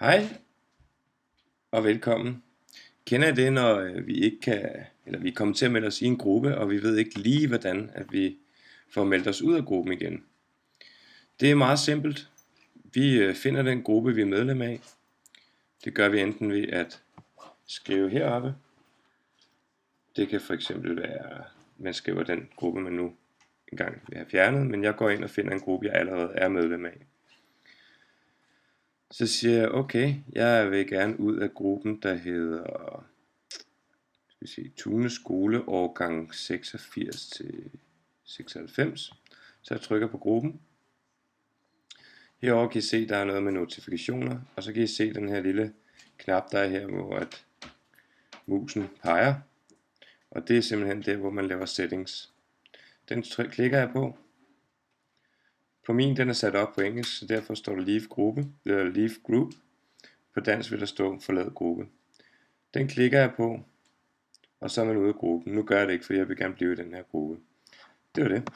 Hej og velkommen. Kender I det, når vi ikke kan, eller vi er kommet til at melde os i en gruppe, og vi ved ikke lige, hvordan at vi får meldt os ud af gruppen igen? Det er meget simpelt. Vi finder den gruppe, vi er medlem af. Det gør vi enten ved at skrive heroppe. Det kan for eksempel være, man skriver den gruppe, man nu engang vil have fjernet, men jeg går ind og finder en gruppe, jeg allerede er medlem af. Så siger jeg, okay, jeg vil gerne ud af gruppen, der hedder Tune Skole årgang 86 til 96. Så jeg trykker på gruppen. Herovre kan I se, der er noget med notifikationer, og så kan I se den her lille knap, der er her, hvor at musen peger. Og det er simpelthen der, hvor man laver settings. Den klikker jeg på. På min, den er sat op på engelsk, så derfor står der Leave Group. På dansk vil der stå Forlad gruppe. Den klikker jeg på, og så er man ude af gruppen. Nu gør jeg det ikke, for jeg vil gerne blive i den her gruppe. Det var det.